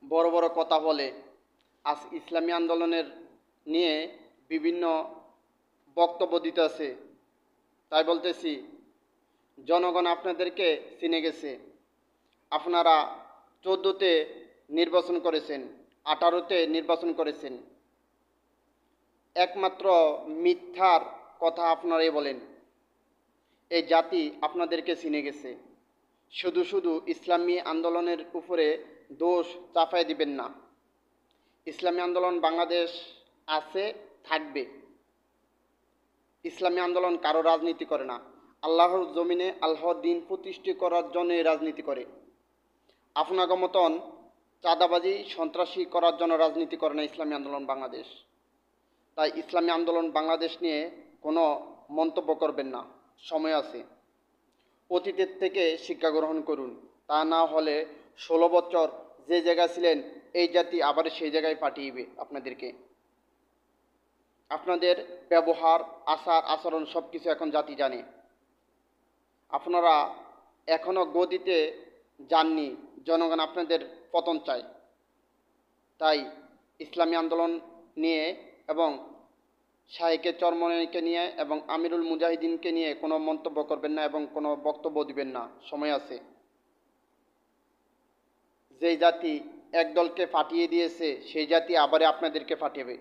বড় বড় কথা বলে, আজ ইসলামী আন্দোলনের নিয়ে বিভিন্ন বক্তব্য দিতেছে। তাই বলতেছি, জনগণ আপনাদেরকে চিনে গেছে। আপনারা 14তে নির্বাচন করেছেন, 18তে নির্বাচন করেছেন, একমাত্র মিথ্যার কথা আপনারাই বলেন। এই জাতি আপনাদেরকে চিনে গেছে। শুধু শুধু ইসলামী আন্দোলনের উপরে দোষ চাপাই দিবেন না। ইসলামী আন্দোলন বাংলাদেশ আছে, থাকবে। ইসলামী আন্দোলন কারো রাজনীতি করে না। আল্লাহর জমিনে আল্লাহর দিন প্রতিষ্ঠা করার জন্যই রাজনীতি করে। আপনাকে মতন চাঁদাবাজি সন্ত্রাসী করার জন্য রাজনীতি করে না ইসলামী আন্দোলন বাংলাদেশ। তাই ইসলামী আন্দোলন বাংলাদেশ নিয়ে কোনো মন্তব্য করবেন না, সময় আছে। অতীতের থেকে শিক্ষা গ্রহণ করুন। তা না হলে 16 বছর যে জায়গায় ছিলেন, এই জাতি আবার সেই জায়গায় পাঠিয়ে আপনাদেরকে। আপনাদের ব্যবহার, আচার আচরণ সব কিছু এখন জাতি জানে। আপনারা এখনও গদিতে যাননি, জনগণ আপনাদের পতন চায়। তাই ইসলামী আন্দোলন নিয়ে এবং শাহেকে চরমনাইকে নিয়ে এবং আমিরুল মুজাহিদিনকে নিয়ে কোনো মন্তব্য করবেন না এবং কোনো বক্তব্য দিবেন না, সময় আছে। যেই জাতি এক দলকে ফাটিয়ে দিয়েছে, সেই জাতি আবার আপনাদেরকে ফাটিয়েবে।